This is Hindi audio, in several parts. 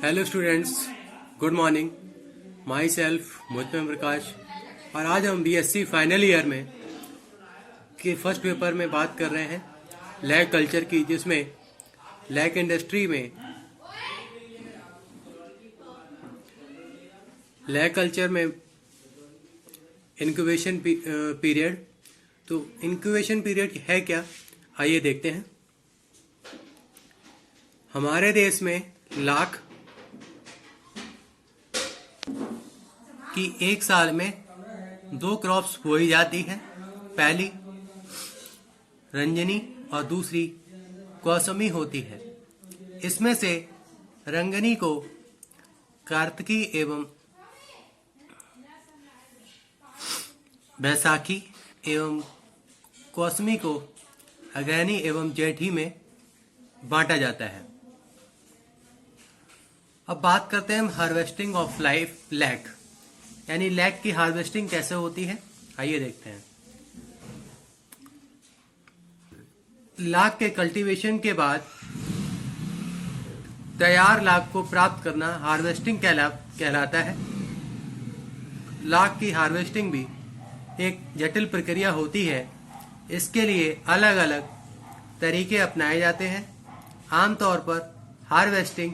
Hello students, good morning. Myself Mohit Prakash. और आज हम बीएससी फाइनल ईयर में के फर्स्ट पेपर में बात कर रहे हैं लैग कल्चर की, जिसमें लैग इंडस्ट्री में लैग कल्चर में इंक्यूबेशन पीरियड। तो इंक्यूबेशन पीरियड है क्या, आइए देखते हैं। हमारे देश में लाख कि एक साल में दो क्रॉप्स बोई जाती है। पहली रंजनी और दूसरी कौसमी होती है। इसमें से रंगनी को कार्तिकी एवं बैसाखी एवं कौसमी को अगहनी एवं जेठी में बांटा जाता है। अब बात करते हैं हम हार्वेस्टिंग ऑफ लाइफ लैग, यानी लैग की हार्वेस्टिंग कैसे होती है, आइए देखते हैं। लाख के कल्टीवेशन के बाद तैयार लाख को प्राप्त करना हार्वेस्टिंग कहलाता है। लाख की हार्वेस्टिंग भी एक जटिल प्रक्रिया होती है। इसके लिए अलग अलग तरीके अपनाए जाते हैं। आमतौर पर harvesting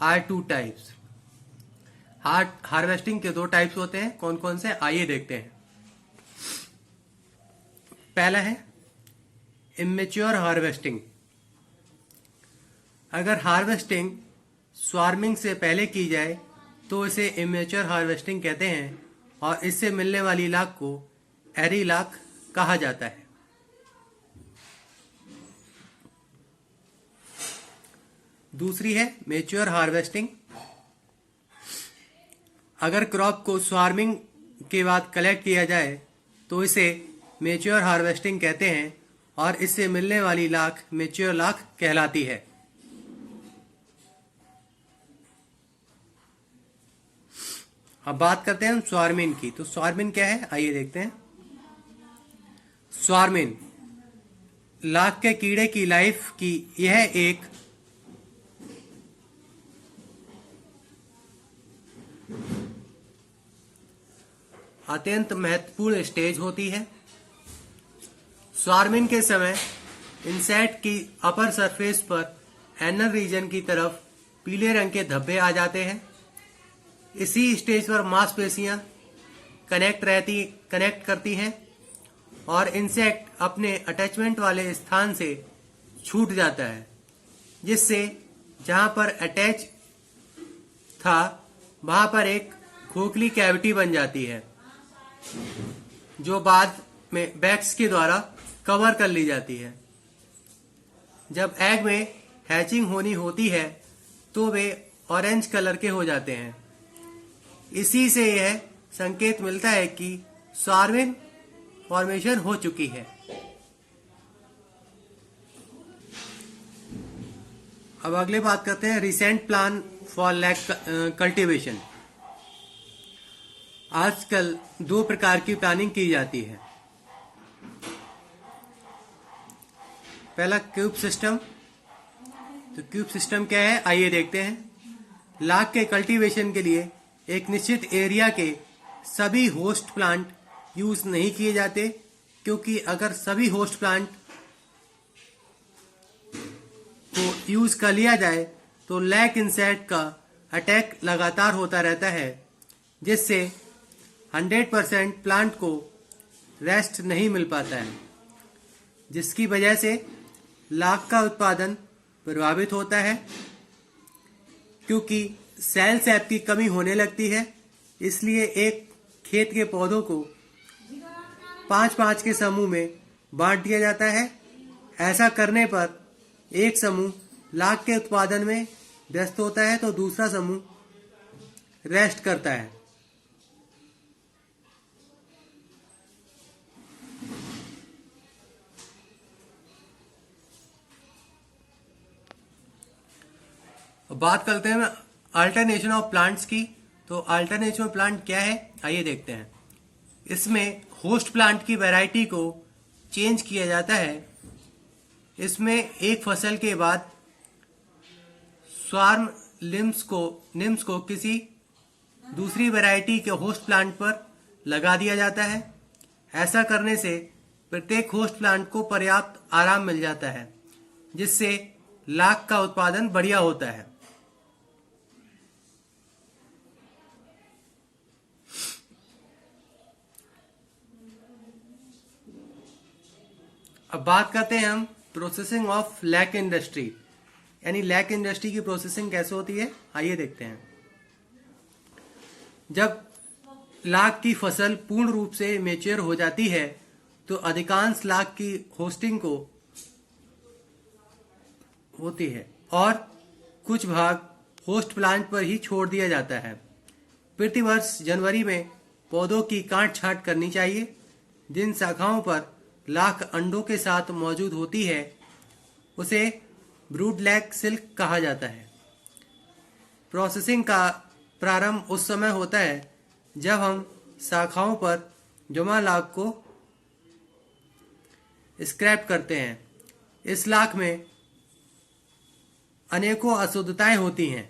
are two types. Harvesting के दो टाइप्स होते हैं। कौन कौन से, आइए देखते हैं। पहला है इमेच्योर हार्वेस्टिंग। अगर हार्वेस्टिंग स्वार्मिंग से पहले की जाए तो इसे इमेच्योर हार्वेस्टिंग कहते हैं और इससे मिलने वाली लाख को एरी लाख कहा जाता है। दूसरी है मैच्योर हार्वेस्टिंग। अगर क्रॉप को स्वार्मिंग के बाद कलेक्ट किया जाए तो इसे मैच्योर हार्वेस्टिंग कहते हैं और इससे मिलने वाली लाख मैच्योर लाख कहलाती है। अब बात करते हैं हम स्वार्मिन की। तो स्वार्मिन क्या है, आइए देखते हैं। स्वार्मिन लाख के कीड़े की लाइफ की यह एक अत्यंत महत्वपूर्ण स्टेज होती है। स्वार्मिंग के समय इंसेक्ट की अपर सरफेस पर एनल रीजन की तरफ पीले रंग के धब्बे आ जाते हैं। इसी स्टेज पर मांसपेशियां कनेक्ट करती हैं और इंसेक्ट अपने अटैचमेंट वाले स्थान से छूट जाता है, जिससे जहां पर अटैच था वहां पर एक खोखली कैविटी बन जाती है, जो बाद में बैग्स के द्वारा कवर कर ली जाती है। जब एग में हैचिंग होनी होती है तो वे ऑरेंज कलर के हो जाते हैं। इसी से यह संकेत मिलता है कि स्वार्मिन फॉर्मेशन हो चुकी है। अब अगले बात करते हैं recent plan for lag cultivation. आजकल दो प्रकार की प्लानिंग की जाती है। पहला क्यूब सिस्टम। तो क्यूब सिस्टम क्या है, आइए देखते हैं। लाख के कल्टीवेशन के लिए एक निश्चित एरिया के सभी होस्ट प्लांट यूज नहीं किए जाते, क्योंकि अगर सभी होस्ट प्लांट को यूज कर लिया जाए तो लैग इंसेक्ट का अटैक लगातार होता रहता है, जिससे 100% प्लांट को रेस्ट नहीं मिल पाता है, जिसकी वजह से लाख का उत्पादन प्रभावित होता है। क्योंकि सेल सैप की कमी होने लगती है, इसलिए एक खेत के पौधों को 5-5 के समूह में बांट दिया जाता है। ऐसा करने पर एक समूह लाख के उत्पादन में व्यस्त होता है तो दूसरा समूह रेस्ट करता है। बात करते हैं अल्टरनेशन ऑफ प्लांट्स की। तो अल्टरनेशन ऑफ प्लांट क्या है, आइए देखते हैं। इसमें होस्ट प्लांट की वैरायटी को चेंज किया जाता है। इसमें एक फसल के बाद स्वार्म निम्स को किसी दूसरी वैरायटी के होस्ट प्लांट पर लगा दिया जाता है। ऐसा करने से प्रत्येक होस्ट प्लांट को पर्याप्त आराम मिल जाता है, जिससे लाख का उत्पादन बढ़िया होता है। अब बात करते हैं हम प्रोसेसिंग ऑफ लैक इंडस्ट्री, यानी लैक इंडस्ट्री की प्रोसेसिंग कैसे होती है, आइए देखते हैं। जब लाख की फसल पूर्ण रूप से मैच्योर हो जाती है तो अधिकांश लाख की होस्टिंग को होती है और कुछ भाग होस्ट प्लांट पर ही छोड़ दिया जाता है। प्रतिवर्ष जनवरी में पौधों की काट छांट करनी चाहिए। जिन शाखाओं पर लाख अंडों के साथ मौजूद होती है उसे ब्रूड लैक सिल्क कहा जाता है। प्रोसेसिंग का प्रारंभ उस समय होता है जब हम शाखाओं पर जमा लाख को स्क्रैप करते हैं। इस लाख में अनेकों अशुद्धताएं होती हैं।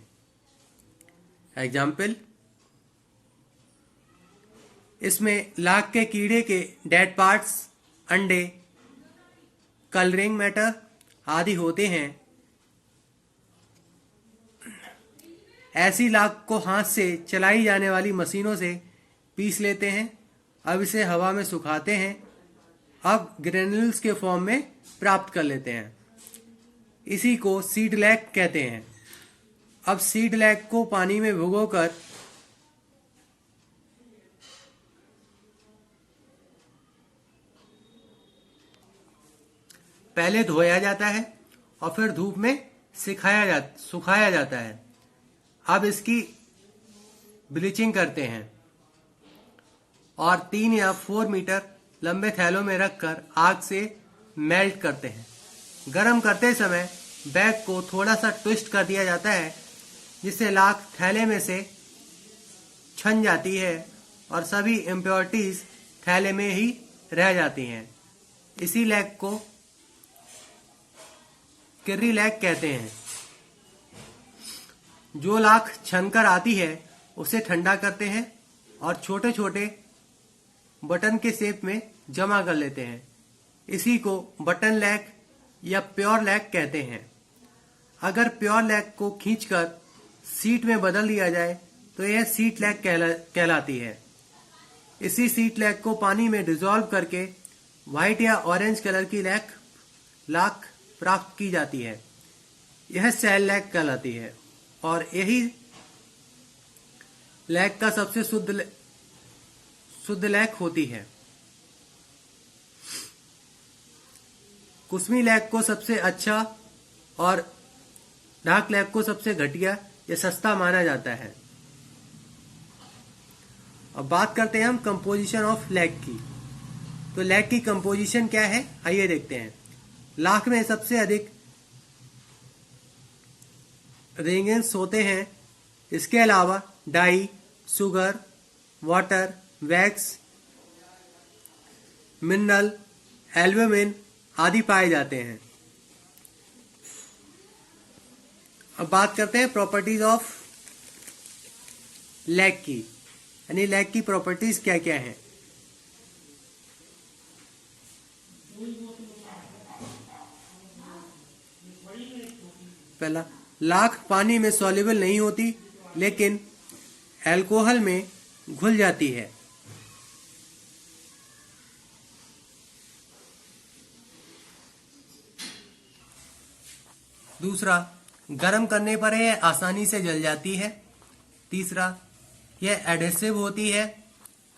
एग्जाम्पल, इसमें लाख के कीड़े के डेड पार्ट्स, अंडे, कलरिंग मैटर आदि होते हैं। ऐसी लाख को हाथ से चलाई जाने वाली मशीनों से पीस लेते हैं। अब इसे हवा में सुखाते हैं। अब ग्रेन्यूल्स के फॉर्म में प्राप्त कर लेते हैं। इसी को सीड लैक कहते हैं। अब सीड लैक को पानी में भिगोकर पहले धोया जाता है और फिर धूप में सुखाया जाता है। अब इसकी ब्लीचिंग करते हैं और 3 या 4 मीटर लंबे थैलों में रखकर आग से मेल्ट करते हैं। गर्म करते समय बैग को थोड़ा सा ट्विस्ट कर दिया जाता है, जिससे लाख थैले में से छन जाती है और सभी इम्प्योरिटीज थैले में ही रह जाती हैं। इसी लैक को किर्री लैक कहते हैं। जो लाख छनकर आती है उसे ठंडा करते हैं और छोटे छोटे बटन के शेप में जमा कर लेते हैं। इसी को बटन लैक या प्योर लैक कहते हैं। अगर प्योर लैक को खींचकर सीट में बदल दिया जाए तो यह सीट लैक कहलाती है। इसी सीट लैक को पानी में डिसॉल्व करके व्हाइट या ऑरेंज कलर की लाख प्राप्त की जाती है। यह सेल लैक कहलाती है और यही लैक का सबसे शुद्ध लैक होती है। कुसमी लैक को सबसे अच्छा और डार्क लैक को सबसे घटिया या सस्ता माना जाता है। अब बात करते हैं हम कंपोजिशन ऑफ लैक की। तो लैक की कंपोजिशन क्या है, आइए देखते हैं। लाख में सबसे अधिक रिएजेंट्स होते हैं। इसके अलावा dye, sugar, water, wax, mineral, albumin आदि पाए जाते हैं। अब बात करते हैं प्रॉपर्टीज ऑफ लैक की, यानी लैक की प्रॉपर्टीज क्या क्या हैं। पहला, लाख पानी में सॉल्युबल नहीं होती लेकिन अल्कोहल में घुल जाती है। दूसरा, गर्म करने पर यह आसानी से जल जाती है। तीसरा, यह एडहेसिव होती है।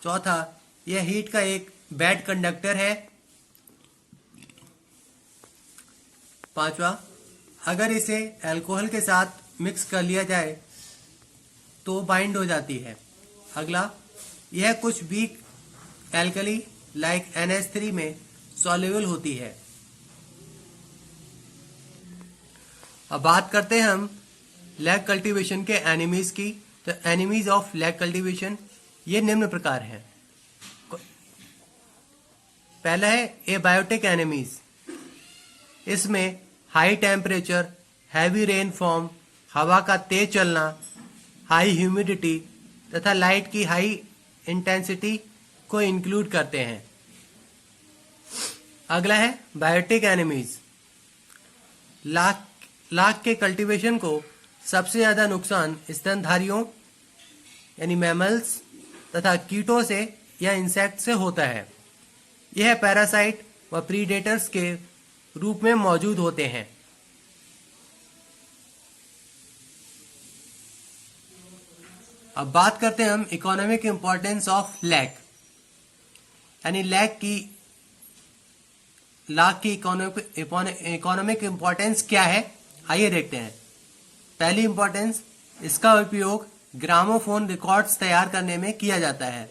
चौथा, यह हीट का एक बैड कंडक्टर है। पांचवा, अगर इसे अल्कोहल के साथ मिक्स कर लिया जाए तो बाइंड हो जाती है। अगला, यह कुछ वीक एल्कली लाइक NH3 में सॉल्युबल होती है। अब बात करते हैं हम लैक कल्टीवेशन के एनिमीज की। तो एनिमीज ऑफ लैक कल्टीवेशन ये निम्न प्रकार हैं। पहला है एबायोटिक एनिमीज। इसमें हाई टेम्परेचर, हैवी रेनफॉल, हवा का तेज चलना, हाई ह्यूमिडिटी तथा लाइट की हाई इंटेंसिटी को इंक्लूड करते हैं। अगला है बायोटिक एनिमीज। लाख के कल्टीवेशन को सबसे ज्यादा नुकसान स्तनधारियों यानी मैमल्स तथा कीटों से या इंसेक्ट से होता है। यह पैरासाइट व प्रीडेटर्स के रूप में मौजूद होते हैं। अब बात करते हैं हम इकोनॉमिक इंपॉर्टेंस ऑफ लैक, यानी लाख की इकोनॉमिक इंपॉर्टेंस क्या है, आइए देखते हैं। पहली इंपॉर्टेंस, इसका उपयोग ग्रामोफोन रिकॉर्ड्स तैयार करने में किया जाता है।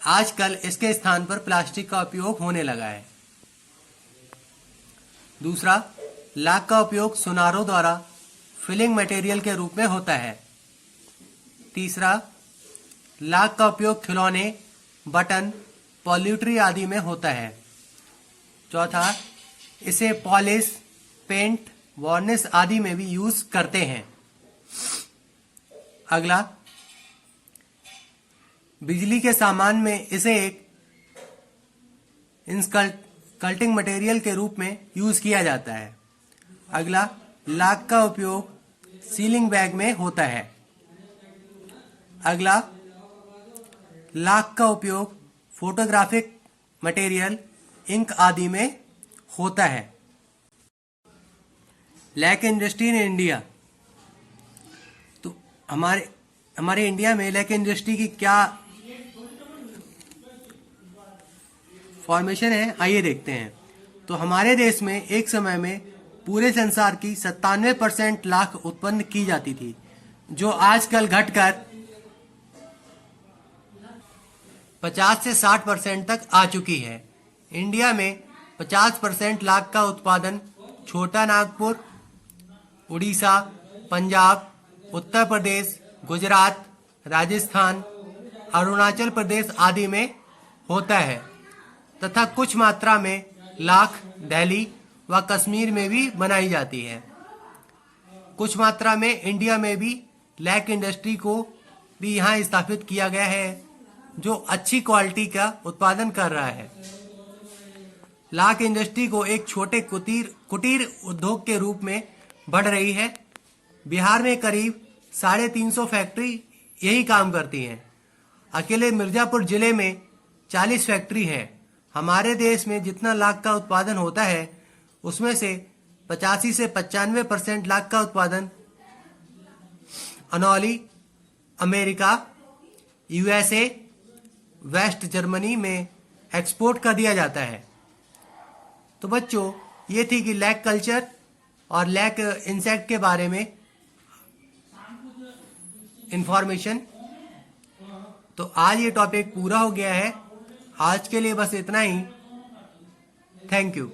आजकल इसके स्थान पर प्लास्टिक का उपयोग होने लगा है। दूसरा, लाख का उपयोग सुनारों द्वारा फिलिंग मटेरियल के रूप में होता है। तीसरा, लाख का उपयोग खिलौने, बटन, पॉल्यूट्री आदि में होता है। चौथा, इसे पॉलिश, पेंट, वार्निश आदि में भी यूज करते हैं। अगला, बिजली के सामान में इसे एक इंसकल्टिंग मटेरियल के रूप में यूज किया जाता है। अगला, लाख का उपयोग सीलिंग बैग में होता है। अगला, लाख का उपयोग फोटोग्राफिक मटेरियल, इंक आदि में होता है। लैक इंडस्ट्री इन इंडिया, तो हमारे इंडिया में लैक इंडस्ट्री की क्या फॉर्मेशन है, आइए देखते हैं। तो हमारे देश में एक समय में पूरे संसार की 97% लाख उत्पन्न की जाती थी, जो आजकल घटकर 50 से 60% तक आ चुकी है। इंडिया में 50% लाख का उत्पादन छोटा नागपुर, उड़ीसा, पंजाब, उत्तर प्रदेश, गुजरात, राजस्थान, अरुणाचल प्रदेश आदि में होता है तथा कुछ मात्रा में लाख दिल्ली व कश्मीर में भी बनाई जाती है। कुछ मात्रा में इंडिया में भी लैक इंडस्ट्री को भी यहाँ स्थापित किया गया है, जो अच्छी क्वालिटी का उत्पादन कर रहा है। लाख इंडस्ट्री को एक छोटे कुटीर उद्योग के रूप में बढ़ रही है। बिहार में करीब 350 फैक्ट्री यही काम करती हैं। अकेले मिर्जापुर जिले में 40 फैक्ट्री है। हमारे देश में जितना लाख का उत्पादन होता है, उसमें से 85 से 95% लाख का उत्पादन अनौली, अमेरिका, यूएसए, वेस्ट जर्मनी में एक्सपोर्ट कर दिया जाता है। तो बच्चों, ये थी कि लैक कल्चर और लैक इंसेक्ट के बारे में इंफॉर्मेशन। तो आज ये टॉपिक पूरा हो गया है। आज के लिए बस इतना ही। Thank you.